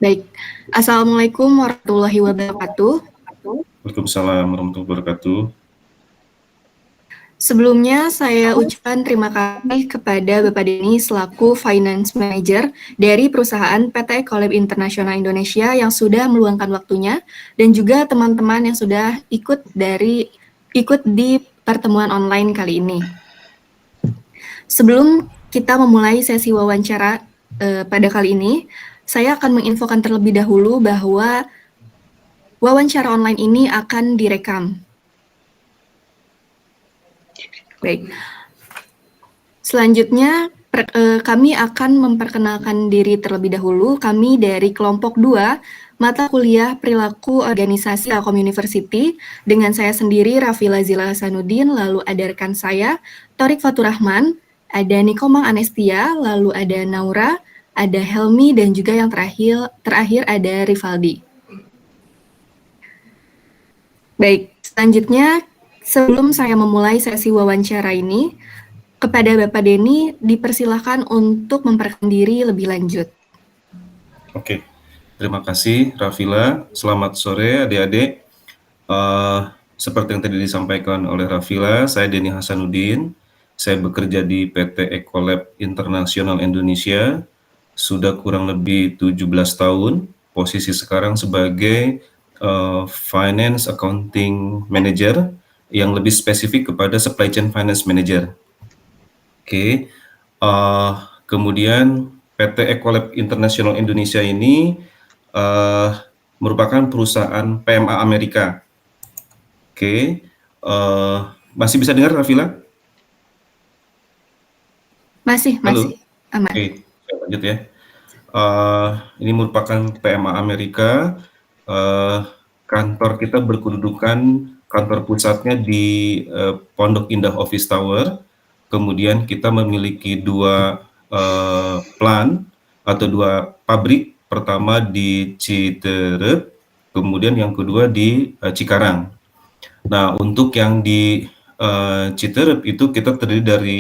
Baik, Assalamualaikum warahmatullahi wabarakatuh. Waalaikumsalam warahmatullahi wabarakatuh. Sebelumnya saya ucapkan terima kasih kepada Bapak Denny selaku Finance Manager dari perusahaan PT Ecolab International Indonesia yang sudah meluangkan waktunya dan juga teman-teman yang sudah ikut di pertemuan online kali ini. Sebelum kita memulai sesi wawancara pada kali ini, saya akan menginfokan terlebih dahulu bahwa wawancara online ini akan direkam. Baik. Selanjutnya, kami akan memperkenalkan diri terlebih dahulu. Kami dari kelompok 2, mata kuliah Perilaku Organisasi Telkom University, dengan saya sendiri, Rafila Zila Hasanuddin, lalu ada rekan saya, Torik Faturrahman, ada Nikomang Anestia, lalu ada Naura, ada Helmi, dan juga yang terakhir ada Rivaldi. Baik, selanjutnya, sebelum saya memulai sesi wawancara ini, kepada Bapak Denny dipersilahkan untuk memperkenalkan diri lebih lanjut. Oke, terima kasih Rafila. Selamat sore adik-adik. Seperti yang tadi disampaikan oleh Rafila, saya Denny Hasanuddin. Saya bekerja di PT Ecolab International Indonesia. Sudah kurang lebih 17 tahun. Posisi sekarang sebagai Finance Accounting Manager, yang lebih spesifik kepada Supply Chain Finance Manager. Oke, kemudian PT Ecolab International Indonesia ini merupakan perusahaan PMA Amerika. Oke, masih bisa dengar Rafila? Masih, aman. Oke, saya lanjut ya. Ini merupakan PMA Amerika. Kantor kita berkedudukan, kantor pusatnya di Pondok Indah Office Tower. Kemudian kita memiliki 2 plant atau 2 pabrik. Pertama di Citerep, kemudian yang kedua di Cikarang. Nah, untuk yang di Citerep itu kita terdiri dari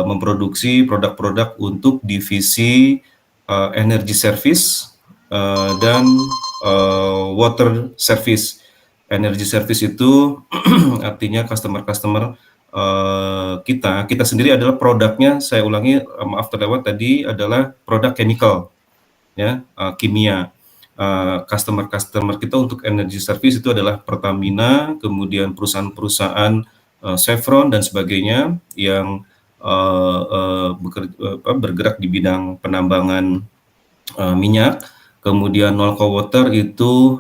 memproduksi produk-produk untuk divisi energy service dan water service. Energy service itu artinya customer kita sendiri adalah produknya, saya ulangi, maaf terlewat tadi, adalah produk chemical, ya, kimia. Customer kita untuk energy service itu adalah Pertamina, kemudian perusahaan-perusahaan Chevron dan sebagainya yang bergerak di bidang penambangan minyak. Kemudian Nolco Water itu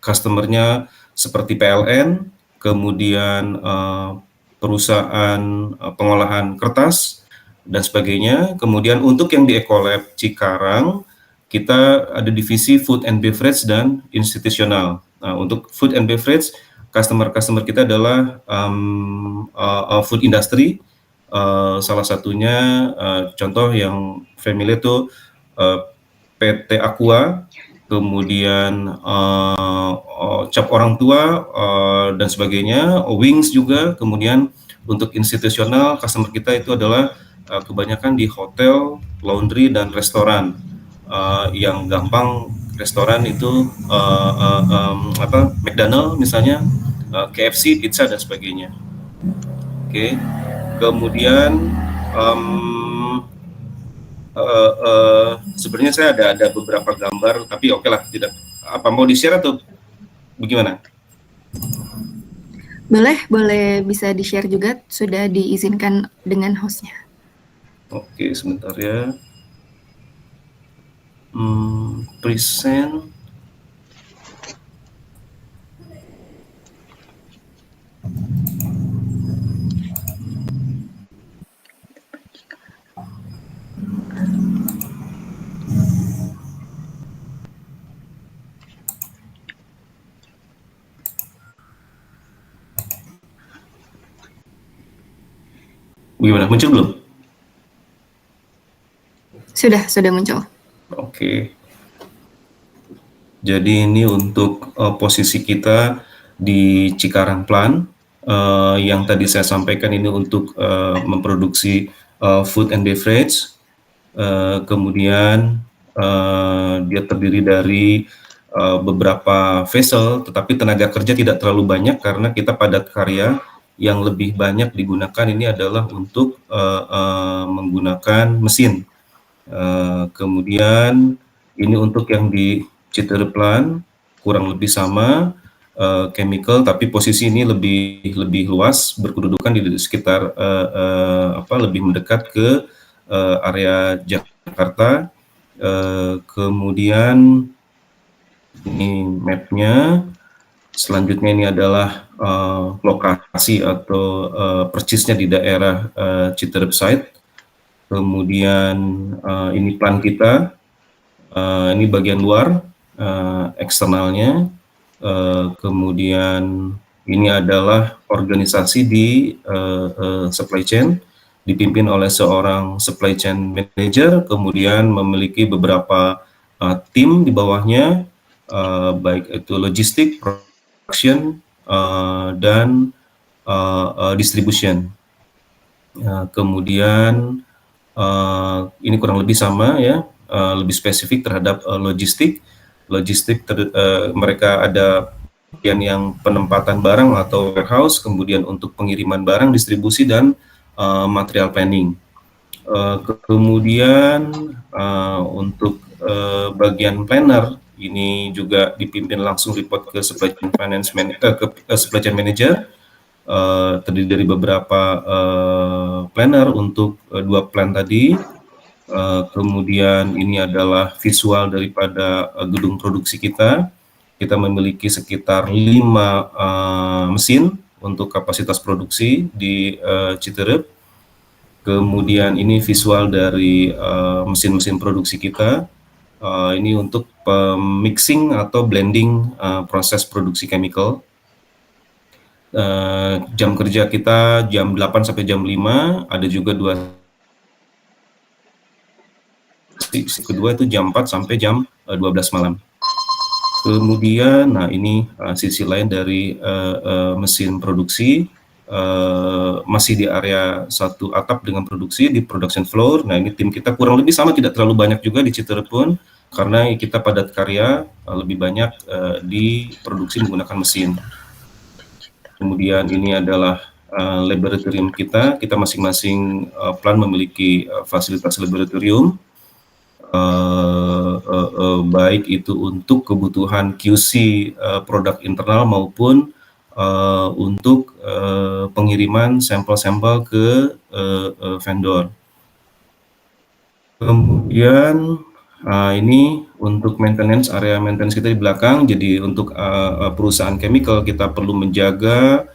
customernya seperti PLN, kemudian perusahaan pengolahan kertas dan sebagainya. Kemudian untuk yang di Ecolab Cikarang, kita ada divisi food and beverage dan institusional. Nah, untuk food and beverage, customer kita adalah food industry. Salah satunya contoh yang familiar itu PT Aqua, kemudian cap orang tua dan sebagainya, Wings juga. Kemudian untuk institusional, customer kita itu adalah kebanyakan di hotel, laundry, dan restoran. Yang gampang restoran itu McDonald misalnya, KFC, pizza, dan sebagainya. Oke. Kemudian sebenarnya saya ada beberapa gambar, tapi oke lah, tidak apa mau di-share atau bagaimana? Boleh bisa di-share juga, sudah diizinkan dengan hostnya. Oke, sebentar ya. Present. Bagaimana, muncul belum? Sudah muncul. Oke. Jadi ini untuk posisi kita di Cikarang Plant, yang tadi saya sampaikan ini untuk memproduksi food and beverage. Kemudian Dia terdiri dari beberapa vessel, tetapi tenaga kerja tidak terlalu banyak karena kita padat karya. Yang lebih banyak digunakan ini adalah untuk menggunakan mesin. Kemudian ini untuk yang di Citereplan kurang lebih sama, chemical, tapi posisi ini lebih luas, berkedudukan di sekitar lebih mendekat ke area Jakarta. Kemudian ini mapnya. Selanjutnya ini adalah lokasi atau persisnya di daerah Citerep site. Kemudian ini plan kita, ini bagian luar, eksternalnya. Kemudian ini adalah organisasi di supply chain, dipimpin oleh seorang supply chain manager, kemudian memiliki beberapa tim di bawahnya, baik itu logistik, production, dan distribution. Kemudian ini kurang lebih sama ya, lebih spesifik terhadap logistik. Mereka ada bagian yang penempatan barang atau warehouse, kemudian untuk pengiriman barang, distribusi, dan material planning. Kemudian untuk bagian planner ini juga dipimpin langsung report ke supply chain manager. Terdiri dari beberapa planner untuk 2 plan tadi. Kemudian ini adalah visual daripada gedung produksi kita. Kita memiliki sekitar 5 mesin untuk kapasitas produksi di Citerep. Kemudian ini visual dari mesin-mesin produksi kita. Ini untuk mixing atau blending proses produksi chemical. Jam kerja kita jam 8 sampai jam 5, ada juga kedua itu jam 4 sampai jam 12 malam. Kemudian, nah ini sisi lain dari mesin produksi, masih di area satu atap dengan produksi di production floor. Nah ini tim kita kurang lebih sama, tidak terlalu banyak juga di Citerep pun, karena kita padat karya, lebih banyak di produksi menggunakan mesin. Kemudian ini adalah laboratorium kita masing-masing plan memiliki fasilitas laboratorium, baik itu untuk kebutuhan QC produk internal maupun untuk pengiriman sampel-sampel ke vendor. Kemudian ini untuk area maintenance kita di belakang. Jadi untuk perusahaan chemical kita perlu menjaga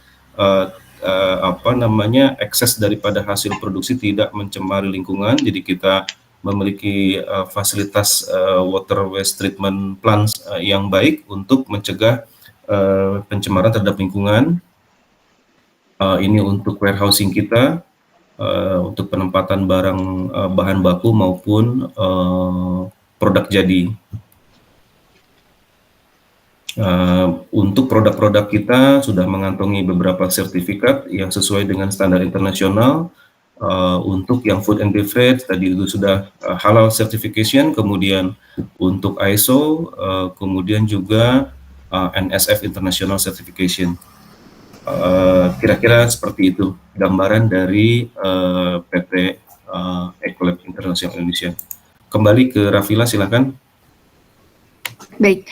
ekses daripada hasil produksi tidak mencemari lingkungan. Jadi kita memiliki fasilitas water waste treatment plants yang baik untuk mencegah pencemaran terhadap lingkungan. Ini untuk warehousing kita, untuk penempatan barang bahan baku maupun produk jadi. Untuk produk-produk kita sudah mengantongi beberapa sertifikat yang sesuai dengan standar internasional. Untuk yang food and beverage tadi itu sudah halal certification, kemudian untuk ISO, kemudian juga NSF International Certification. Kira-kira seperti itu gambaran dari PT Ecolab International Indonesia. Kembali ke Rafila, silakan. Baik,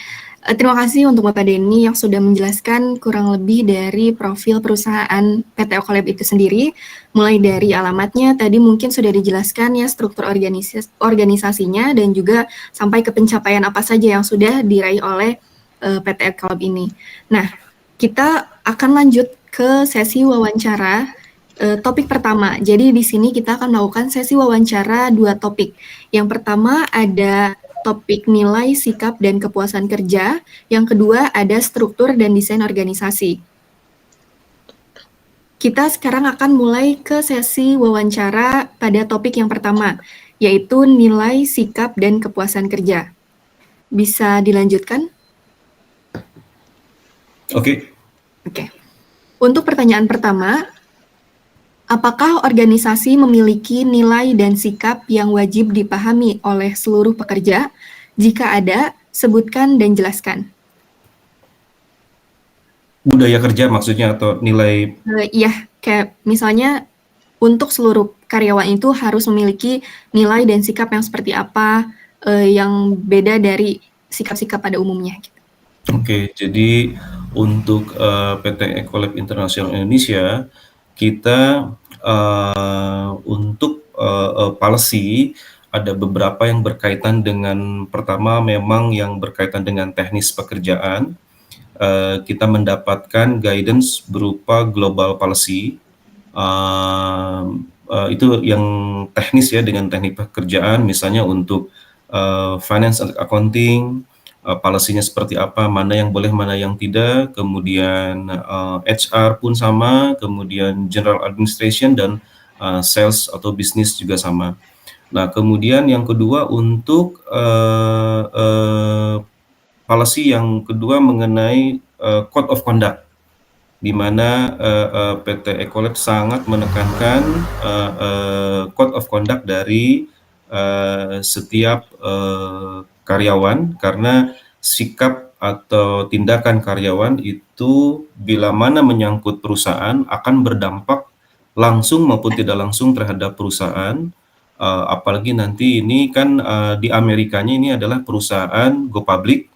terima kasih untuk Bapak Denny yang sudah menjelaskan kurang lebih dari profil perusahaan PT Ecolab itu sendiri, mulai dari alamatnya tadi mungkin sudah dijelaskan ya, struktur organisasinya, dan juga sampai ke pencapaian apa saja yang sudah diraih oleh PT Ecolab ini. Nah, kita akan lanjut ke sesi wawancara topik pertama. Jadi di sini kita akan melakukan sesi wawancara 2 topik. Yang pertama ada topik nilai, sikap, dan kepuasan kerja. Yang kedua ada struktur dan desain organisasi. Kita sekarang akan mulai ke sesi wawancara pada topik yang pertama, yaitu nilai, sikap, dan kepuasan kerja. Bisa dilanjutkan? Oke. Oke. Untuk pertanyaan pertama, Apakah organisasi memiliki nilai dan sikap yang wajib dipahami oleh seluruh pekerja? Jika ada, sebutkan dan jelaskan. Budaya kerja maksudnya atau nilai? Iya, kayak misalnya untuk seluruh karyawan itu harus memiliki nilai dan sikap yang seperti apa, yang beda dari sikap-sikap pada umumnya. Oke, jadi untuk PT Ecolab International Indonesia, kita untuk policy ada beberapa yang berkaitan dengan, pertama memang yang berkaitan dengan teknis pekerjaan. Kita mendapatkan guidance berupa global policy, itu yang teknis ya, dengan teknik pekerjaan, misalnya untuk finance and accounting, policy-nya seperti apa, mana yang boleh, mana yang tidak, kemudian HR pun sama, kemudian general administration dan sales atau bisnis juga sama. Nah, kemudian yang kedua untuk policy yang kedua mengenai code of conduct, di mana PT Ecolab sangat menekankan code of conduct dari setiap karyawan, karena sikap atau tindakan karyawan itu bila mana menyangkut perusahaan akan berdampak langsung maupun tidak langsung terhadap perusahaan. Apalagi nanti ini kan di Amerikanya ini adalah perusahaan go public.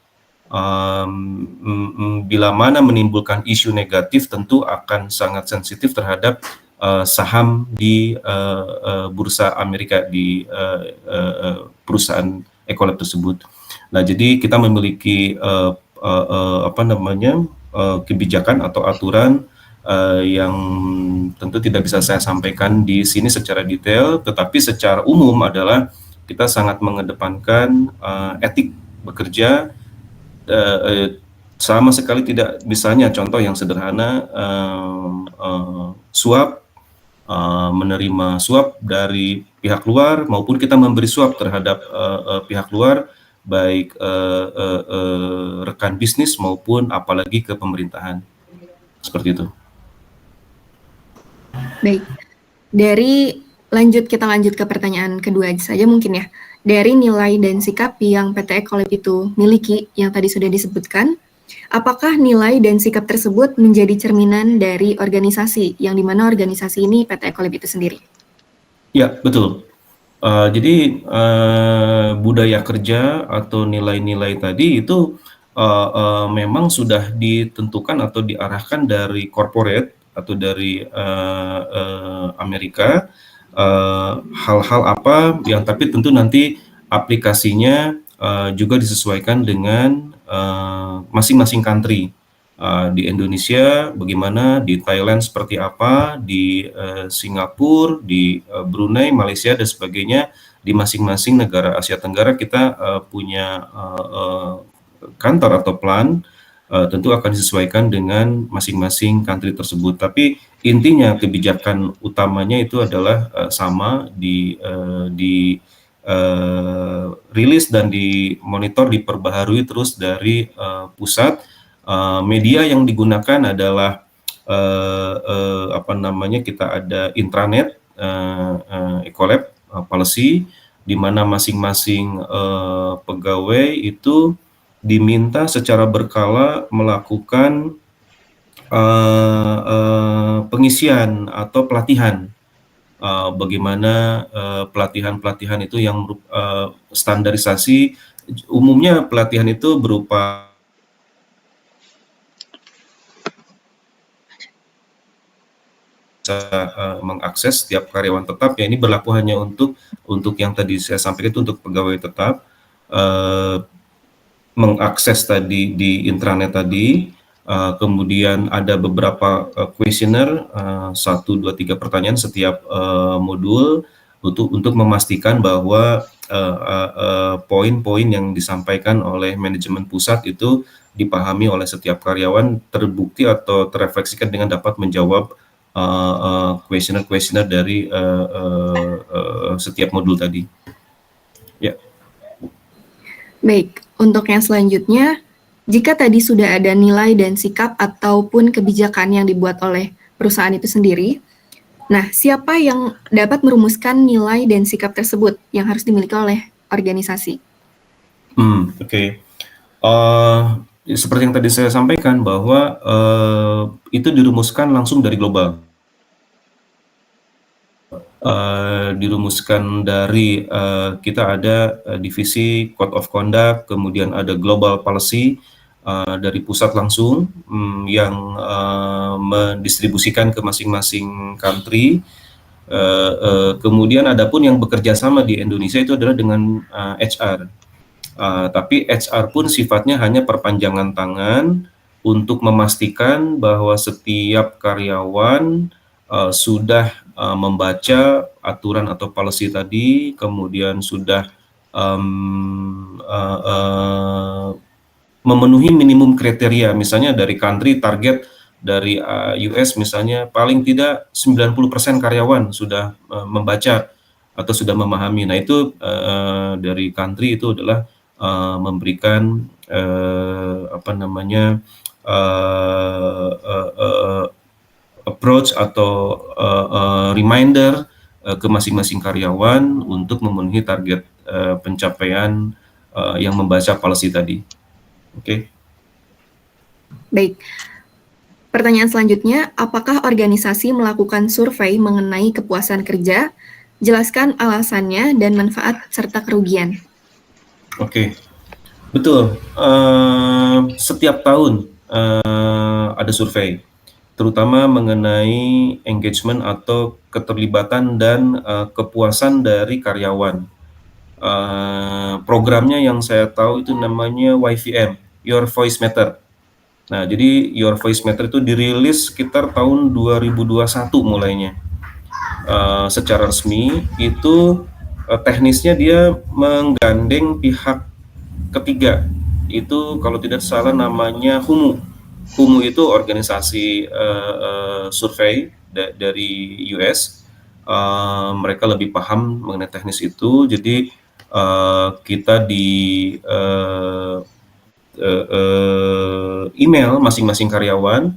Bila mana menimbulkan isu negatif tentu akan sangat sensitif terhadap saham di bursa Amerika, di perusahaan Ecolab tersebut. Nah, jadi kita memiliki kebijakan atau aturan yang tentu tidak bisa saya sampaikan di sini secara detail, tetapi secara umum adalah kita sangat mengedepankan etik bekerja. Sama sekali tidak, misalnya contoh yang sederhana, suap, menerima suap dari pihak luar maupun kita memberi suap terhadap pihak luar, baik rekan bisnis maupun apalagi ke pemerintahan, seperti itu. Baik, kita lanjut ke pertanyaan kedua saja mungkin ya. Dari nilai dan sikap yang PT Ecolab itu miliki, yang tadi sudah disebutkan, apakah nilai dan sikap tersebut menjadi cerminan dari organisasi, yang dimana organisasi ini PT Ecolab itu sendiri? Ya, betul. Jadi budaya kerja atau nilai-nilai tadi itu memang sudah ditentukan atau diarahkan dari corporate atau dari Amerika. Hal-hal apa yang, tapi tentu nanti aplikasinya juga disesuaikan dengan masing-masing country. Di Indonesia bagaimana, di Thailand seperti apa, di Singapura, di Brunei, Malaysia dan sebagainya. Di masing-masing negara Asia Tenggara kita punya kantor atau plan, tentu akan disesuaikan dengan masing-masing country tersebut. Tapi intinya kebijakan utamanya itu adalah sama, di rilis dan dimonitor, diperbaharui terus dari pusat. Media yang digunakan adalah kita ada intranet Ecolab policy, di mana masing-masing pegawai itu diminta secara berkala melakukan pengisian atau pelatihan. Bagaimana pelatihan-pelatihan itu yang standarisasi. Umumnya pelatihan itu berupa mengakses setiap karyawan tetap, ya ini berlaku hanya untuk yang tadi saya sampaikan itu untuk pegawai tetap, mengakses tadi di intranet tadi, kemudian ada beberapa kuesioner, 1, 2, 3 pertanyaan setiap modul untuk memastikan bahwa poin-poin yang disampaikan oleh manajemen pusat itu dipahami oleh setiap karyawan, terbukti atau terefleksikan dengan dapat menjawab kuesioner dari setiap modul tadi. Ya. Baik, untuk yang selanjutnya, jika tadi sudah ada nilai dan sikap ataupun kebijakan yang dibuat oleh perusahaan itu sendiri, Nah, siapa yang dapat merumuskan nilai dan sikap tersebut yang harus dimiliki oleh organisasi? Oke. Seperti yang tadi saya sampaikan bahwa itu dirumuskan langsung dari global. Dirumuskan dari kita ada divisi Code of Conduct, kemudian ada Global Policy dari pusat langsung yang mendistribusikan ke masing-masing country. Kemudian adapun yang bekerja sama di Indonesia itu adalah dengan HR. Tapi HR pun sifatnya hanya perpanjangan tangan untuk memastikan bahwa setiap karyawan sudah membaca aturan atau policy tadi, kemudian sudah memenuhi minimum kriteria, misalnya dari country target dari US misalnya paling tidak 90% karyawan sudah membaca atau sudah memahami. Nah itu dari country itu adalah memberikan apa namanya approach atau reminder ke masing-masing karyawan untuk memenuhi target pencapaian yang membaca policy tadi. Oke. Baik. Pertanyaan selanjutnya, apakah organisasi melakukan survei mengenai kepuasan kerja? Jelaskan alasannya dan manfaat serta kerugian. Oke. Betul. Setiap tahun ada survei, terutama mengenai engagement atau keterlibatan dan kepuasan dari karyawan. Programnya yang saya tahu itu namanya YVM, Your Voice Matter. Nah, jadi Your Voice Matter itu dirilis sekitar tahun 2021 mulainya. Secara resmi itu teknisnya dia menggandeng pihak ketiga. Itu kalau tidak salah namanya HUMU. HUMU itu organisasi survei dari US. Mereka lebih paham mengenai teknis itu. Jadi kita di email masing-masing karyawan,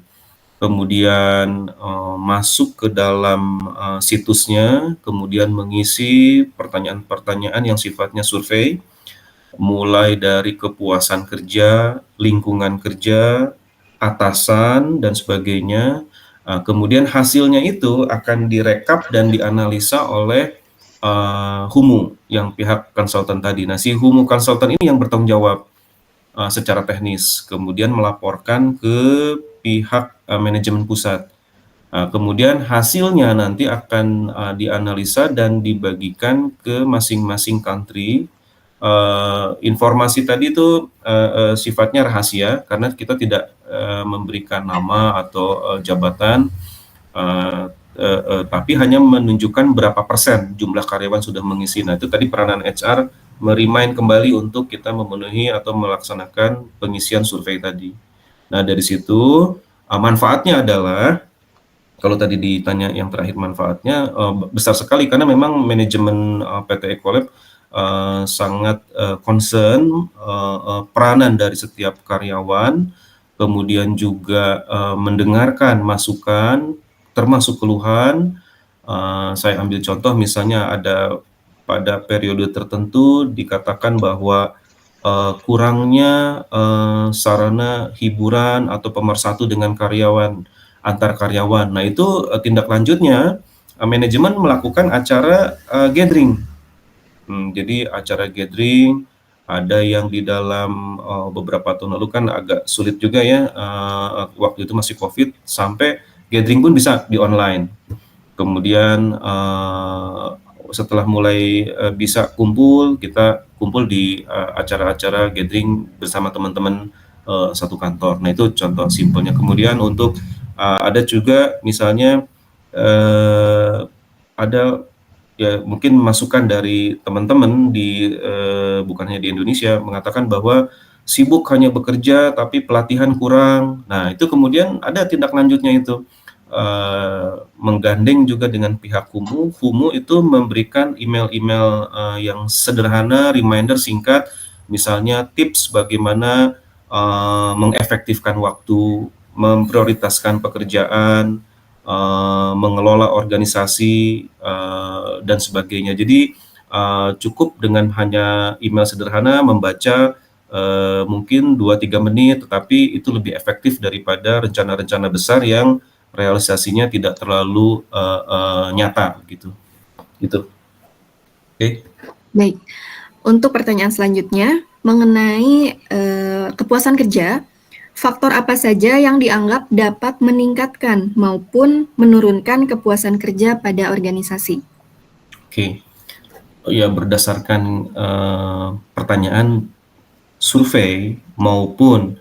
kemudian masuk ke dalam situsnya, kemudian mengisi pertanyaan-pertanyaan yang sifatnya survei, mulai dari kepuasan kerja, lingkungan kerja, atasan, dan sebagainya. Kemudian hasilnya itu akan direkap dan dianalisa oleh HUMU, yang pihak konsultan tadi. Nah, si HUMU konsultan ini yang bertanggung jawab secara teknis, kemudian melaporkan ke pihak manajemen pusat. Kemudian hasilnya nanti akan dianalisa dan dibagikan ke masing-masing country. Informasi tadi itu sifatnya rahasia karena kita tidak memberikan nama atau jabatan, tapi hanya menunjukkan berapa persen jumlah karyawan sudah mengisi. Nah, itu tadi peranan HR merimain kembali untuk kita memenuhi atau melaksanakan pengisian survei tadi. Nah, dari situ manfaatnya adalah, kalau tadi ditanya yang terakhir manfaatnya besar sekali karena memang manajemen PT Ecolab sangat concern peranan dari setiap karyawan, kemudian juga mendengarkan masukan termasuk keluhan. Saya ambil contoh misalnya ada pada periode tertentu dikatakan bahwa kurangnya sarana hiburan atau pemersatu dengan karyawan, antar karyawan. Nah itu tindak lanjutnya manajemen melakukan acara gathering. Jadi acara gathering ada yang di dalam beberapa tahun lalu kan agak sulit juga ya, waktu itu masih COVID, sampai gathering pun bisa di online. Kemudian setelah mulai bisa kumpul, kita kumpul di acara-acara gathering bersama teman-teman satu kantor. Nah itu contoh simpelnya. Kemudian untuk ada juga misalnya ada ya mungkin masukan dari teman-teman di bukan hanya di Indonesia, mengatakan bahwa sibuk hanya bekerja tapi pelatihan kurang. Nah itu kemudian ada tindak lanjutnya itu. Menggandeng juga dengan pihak HUMU. HUMU itu memberikan email-email yang sederhana, reminder singkat, misalnya tips bagaimana mengefektifkan waktu, memprioritaskan pekerjaan, mengelola organisasi, dan sebagainya. Jadi, cukup dengan hanya email sederhana, membaca, mungkin 2-3 menit, tetapi itu lebih efektif daripada rencana-rencana besar yang realisasinya tidak terlalu, nyata gitu. Gitu. Oke. Baik, untuk pertanyaan selanjutnya mengenai kepuasan kerja, faktor apa saja yang dianggap dapat meningkatkan maupun menurunkan kepuasan kerja pada organisasi? Oke. Ya, berdasarkan pertanyaan survei maupun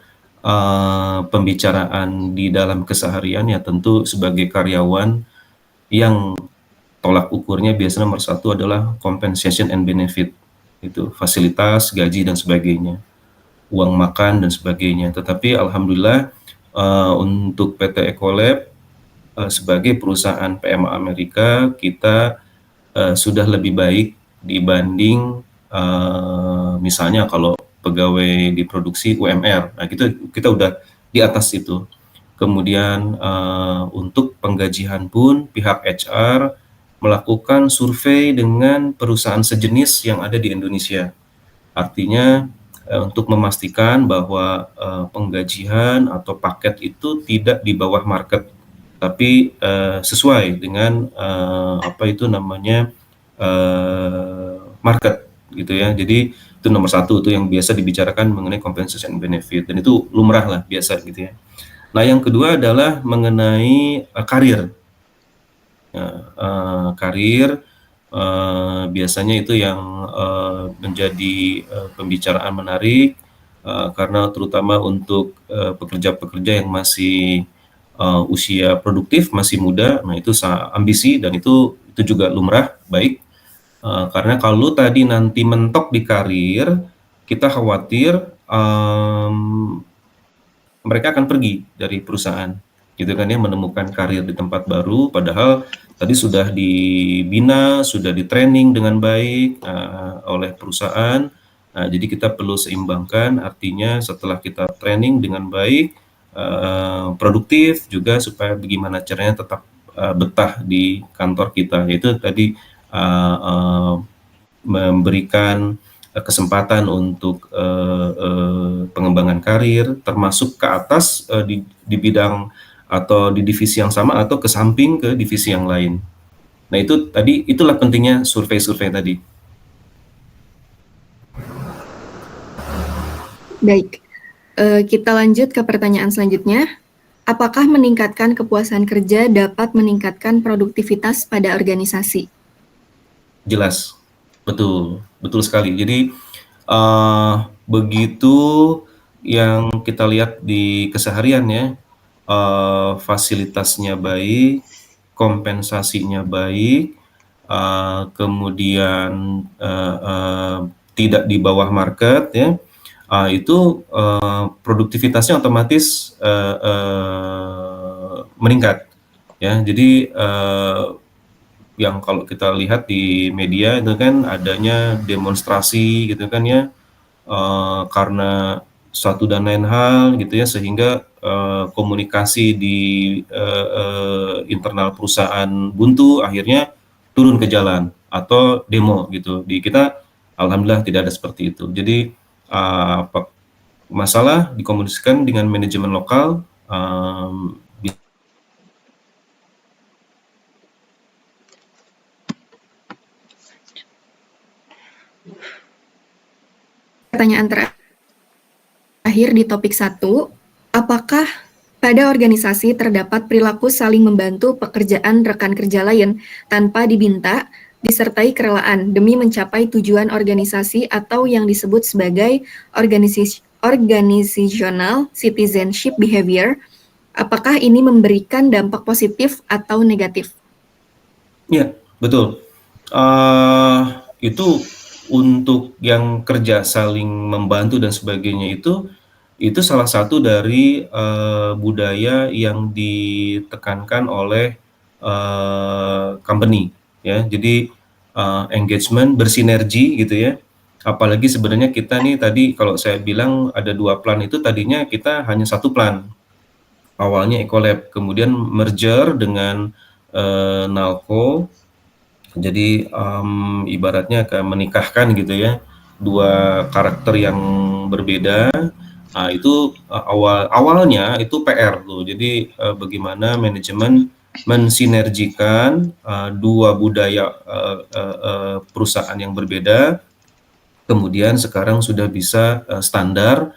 pembicaraan di dalam keseharian, ya tentu sebagai karyawan yang tolak ukurnya biasanya nomor satu adalah compensation and benefit, itu fasilitas, gaji dan sebagainya, uang makan dan sebagainya. Tetapi alhamdulillah untuk PT Ecolab sebagai perusahaan PMA Amerika, kita sudah lebih baik dibanding misalnya kalau pegawai di produksi UMR. Nah, kita udah di atas itu. Kemudian untuk penggajian pun pihak HR melakukan survei dengan perusahaan sejenis yang ada di Indonesia. Artinya untuk memastikan bahwa penggajian atau paket itu tidak di bawah market, tapi sesuai dengan apa itu namanya market gitu ya. Jadi itu nomor satu, itu yang biasa dibicarakan mengenai compensation benefit, dan itu lumrah lah, biasa gitu ya. Nah, yang kedua adalah mengenai karir. Karir biasanya itu yang menjadi pembicaraan menarik, karena terutama untuk pekerja-pekerja yang masih usia produktif, masih muda. Nah, itu ambisi, dan itu juga lumrah, baik. Karena kalau tadi nanti mentok di karir, kita khawatir mereka akan pergi dari perusahaan, gitu kan ya, menemukan karir di tempat baru, padahal tadi sudah dibina, sudah di-training dengan baik oleh perusahaan. Nah, jadi kita perlu seimbangkan, artinya setelah kita training dengan baik, produktif juga, supaya bagaimana caranya tetap betah di kantor kita, yaitu tadi memberikan kesempatan untuk pengembangan karir, termasuk ke atas di bidang atau di divisi yang sama, atau ke samping ke divisi yang lain. Nah, itu tadi, itulah pentingnya survei-survei tadi. Baik, kita lanjut ke pertanyaan selanjutnya. Apakah meningkatkan kepuasan kerja dapat meningkatkan produktivitas pada organisasi? Jelas, betul sekali. Jadi begitu yang kita lihat di keseharian ya, fasilitasnya baik, kompensasinya baik, kemudian tidak di bawah market ya, itu produktivitasnya otomatis meningkat ya. Jadi yang kalau kita lihat di media itu kan adanya demonstrasi gitu kan ya, karena satu dan lain hal gitu ya, sehingga komunikasi di internal perusahaan buntu, akhirnya turun ke jalan atau demo gitu. Di kita alhamdulillah tidak ada seperti itu. Jadi masalah dikomunikasikan dengan manajemen lokal. Pertanyaan terakhir di topik 1, apakah pada organisasi terdapat perilaku saling membantu pekerjaan rekan kerja lain tanpa diminta, disertai kerelaan demi mencapai tujuan organisasi atau yang disebut sebagai organizational citizenship behavior? Apakah ini memberikan dampak positif atau negatif? Ya, betul. Itu untuk yang kerja saling membantu dan sebagainya, itu salah satu dari budaya yang ditekankan oleh company ya. Jadi engagement, bersinergi gitu ya. Apalagi sebenarnya kita nih tadi kalau saya bilang ada 2 plan, itu tadinya kita hanya 1 plan. awalnya Ecolab, kemudian merger dengan Nalco. Jadi ibaratnya kayak menikahkan gitu ya, dua karakter yang berbeda. Nah, itu awalnya itu PR tuh. Jadi bagaimana manajemen mensinergikan dua budaya perusahaan yang berbeda, kemudian sekarang sudah bisa standar,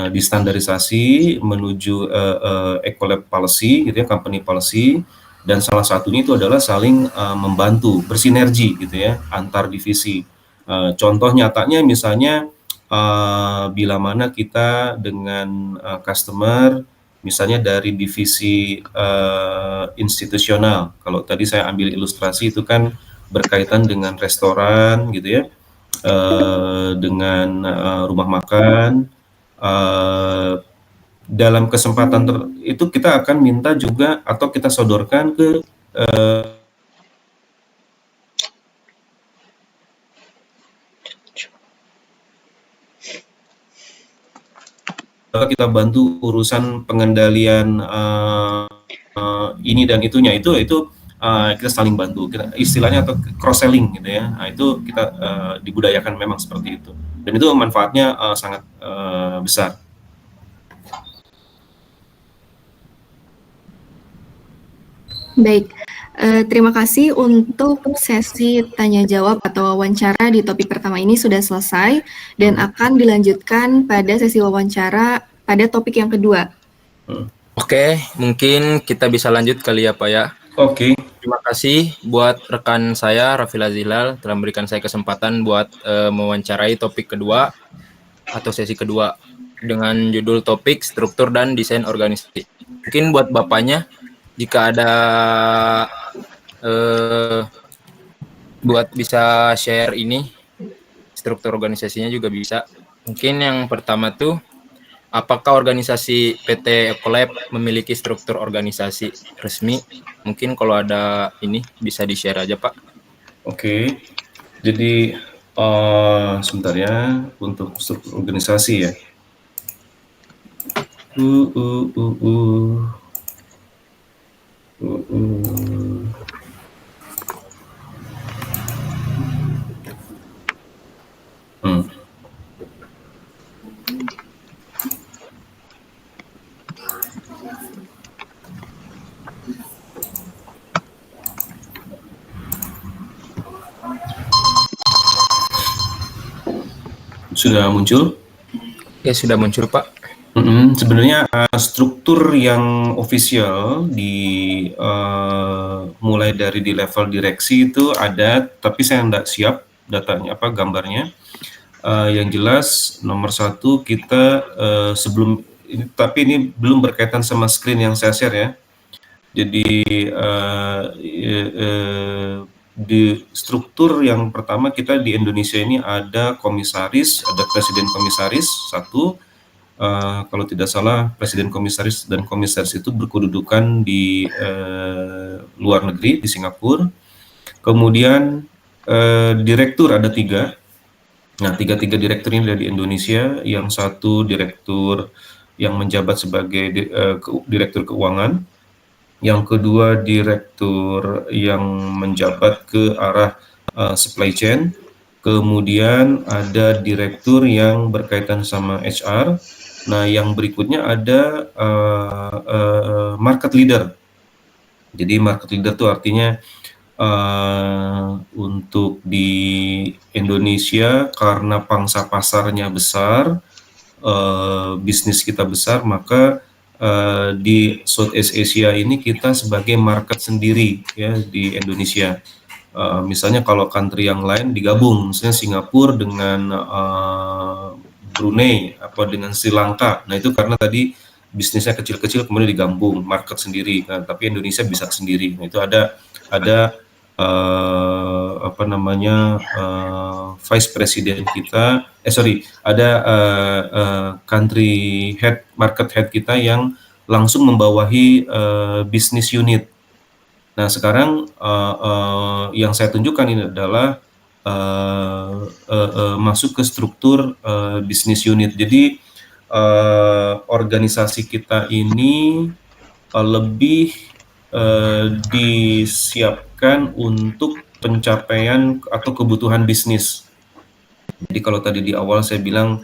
distandarisasi menuju Ecolab policy gitu ya, company policy, dan salah satunya itu adalah saling membantu, bersinergi gitu ya, antar divisi. Contoh nyatanya misalnya bila mana kita dengan customer, misalnya dari divisi institusional, kalau tadi saya ambil ilustrasi itu kan berkaitan dengan restoran gitu ya, dengan rumah makan, dalam kesempatan itu kita akan minta juga atau kita sodorkan ke kita bantu urusan pengendalian ini dan itunya, itu kita saling bantu, kita istilahnya atau cross selling gitu ya. Nah, itu kita dibudayakan memang seperti itu, dan itu manfaatnya sangat besar. Baik, terima kasih untuk sesi tanya jawab atau wawancara di topik pertama ini sudah selesai dan akan dilanjutkan pada sesi wawancara pada topik yang kedua. Oke, mungkin kita bisa lanjut kali ya Pak ya. Oke. Terima kasih buat rekan saya Rafila Zilal telah memberikan saya kesempatan buat mewawancarai topik kedua atau sesi kedua dengan judul topik struktur dan desain organisasi. Mungkin buat Bapaknya jika ada buat bisa share ini struktur organisasinya juga bisa. Mungkin yang pertama tuh, apakah organisasi PT Ecolab memiliki struktur organisasi resmi? Mungkin kalau ada ini bisa di-share aja, Pak. Oke. Jadi sebentar ya untuk struktur organisasi ya. Sudah muncul? Ya, sudah muncul, Pak. Sebenarnya struktur yang official mulai dari di level direksi itu ada, tapi saya tidak siap datanya gambarnya. Yang jelas nomor satu kita sebelum ini, tapi ini belum berkaitan sama screen yang saya share ya. Jadi di struktur yang pertama kita di Indonesia ini ada komisaris, ada presiden komisaris satu. Kalau tidak salah presiden komisaris dan komisaris itu berkedudukan di luar negeri di Singapura. Kemudian direktur ada 3. Nah, tiga direktur ini ada di Indonesia. Yang satu direktur yang menjabat sebagai direktur keuangan. Yang kedua direktur yang menjabat ke arah supply chain. Kemudian ada direktur yang berkaitan sama HR. Nah, yang berikutnya ada market leader. Jadi market leader itu artinya untuk di Indonesia karena pangsa pasarnya besar, bisnis kita besar, maka di Southeast Asia ini kita sebagai market sendiri ya di Indonesia. Misalnya kalau country yang lain digabung, misalnya Singapura dengan Brunei apa dengan Sri Lanka. Nah, itu karena tadi bisnisnya kecil-kecil kemudian digabung market sendiri. Nah, tapi Indonesia bisa sendiri. Nah, itu ada vice president kita, ada country head, market head kita yang langsung membawahi business unit. Nah, sekarang yang saya tunjukkan ini adalah masuk ke struktur business unit. Jadi organisasi kita ini lebih disiapkan untuk pencapaian atau kebutuhan bisnis. Jadi kalau tadi di awal saya bilang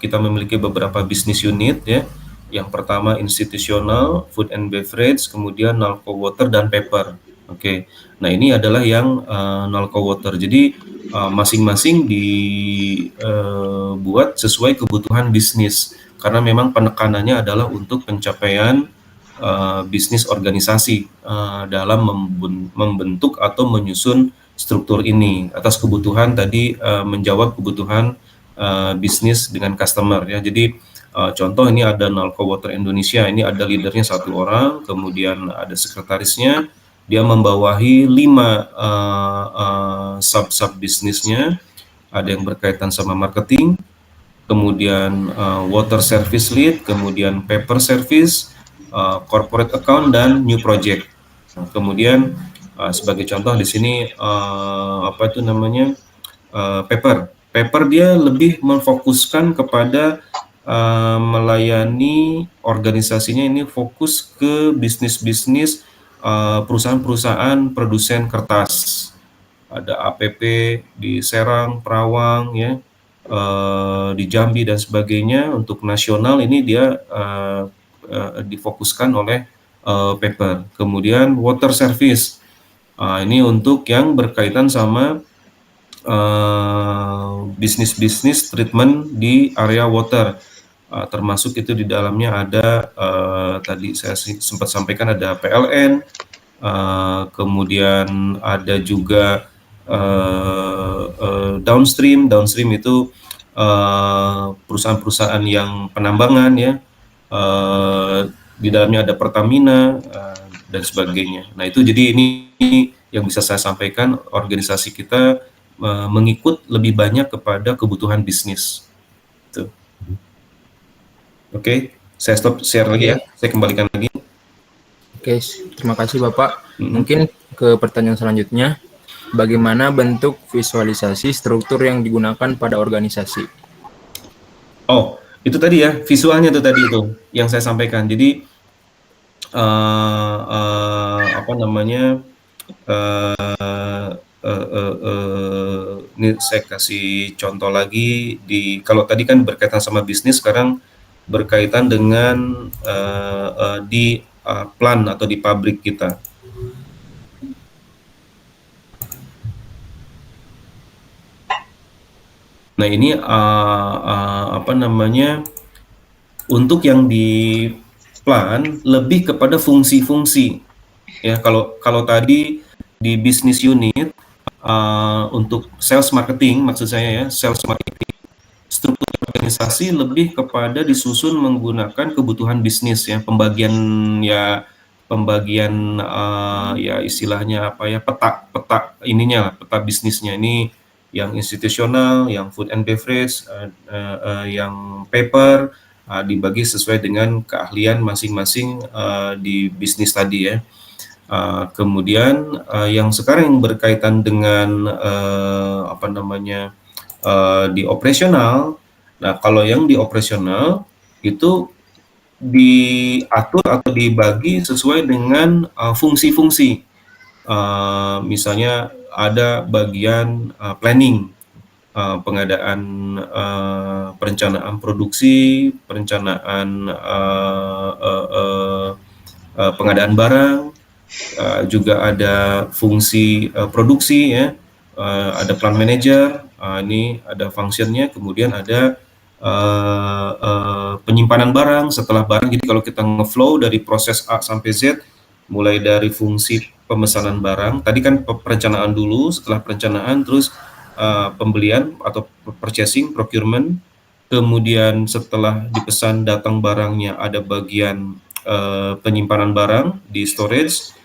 kita memiliki beberapa bisnis unit ya. Yang pertama institusional, food and beverage, kemudian Nalco Water dan paper. Oke. Nah, ini adalah yang Nalco Water. Jadi masing-masing dibuat sesuai kebutuhan bisnis karena memang penekanannya adalah untuk pencapaian bisnis organisasi dalam membentuk atau menyusun struktur ini atas kebutuhan tadi menjawab kebutuhan bisnis dengan customer ya. Jadi contoh ini ada Nalco Water Indonesia, ini ada leadernya 1 orang, kemudian ada sekretarisnya, dia membawahi 5 sub bisnisnya, ada yang berkaitan sama marketing, kemudian water service lead, kemudian paper service, corporate account dan new project. Nah, kemudian sebagai contoh di sini paper. Paper dia lebih memfokuskan kepada melayani organisasinya ini fokus ke bisnis-bisnis perusahaan-perusahaan produsen kertas. Ada APP di Serang, Perawang ya, di Jambi dan sebagainya. Untuk nasional ini dia difokuskan oleh paper. Kemudian water service, ini untuk yang berkaitan sama bisnis-bisnis treatment di area water, termasuk itu di dalamnya ada tadi saya sempat sampaikan ada PLN, kemudian ada juga downstream itu perusahaan-perusahaan yang penambangan ya, di dalamnya ada Pertamina dan sebagainya. Nah itu jadi ini yang bisa saya sampaikan, organisasi kita mengikut lebih banyak kepada kebutuhan bisnis. Tuh. Oke, saya stop share lagi ya, saya kembalikan lagi. Oke, terima kasih Bapak. Mungkin ke pertanyaan selanjutnya, bagaimana bentuk visualisasi struktur yang digunakan pada organisasi? Oh, itu tadi ya, visualnya itu tadi itu yang saya sampaikan. Jadi ini saya kasih contoh lagi kalau tadi kan berkaitan sama bisnis, sekarang berkaitan dengan di plant atau di pabrik kita. Nah ini untuk yang di plant lebih kepada fungsi-fungsi ya. Kalau tadi di bisnis unit untuk sales marketing, maksud saya ya, sales marketing, struktur organisasi lebih kepada disusun menggunakan kebutuhan bisnis ya, pembagian ya istilahnya apa ya, peta ininya, peta bisnisnya ini, yang institusional, yang food and beverage, yang paper, dibagi sesuai dengan keahlian masing-masing di bisnis tadi ya. Kemudian yang sekarang yang berkaitan dengan di operasional. Nah, kalau yang di operasional itu diatur atau dibagi sesuai dengan fungsi-fungsi. Misalnya ada bagian planning, pengadaan, perencanaan produksi, perencanaan pengadaan barang, juga ada fungsi produksi ya, ada plant manager, ini ada functionnya, kemudian ada penyimpanan barang setelah barang. Jadi kalau kita ngeflow dari proses A sampai Z, mulai dari fungsi pemesanan barang, tadi kan perencanaan dulu, setelah perencanaan terus pembelian atau purchasing, procurement, kemudian setelah dipesan datang barangnya ada bagian penyimpanan barang di storage,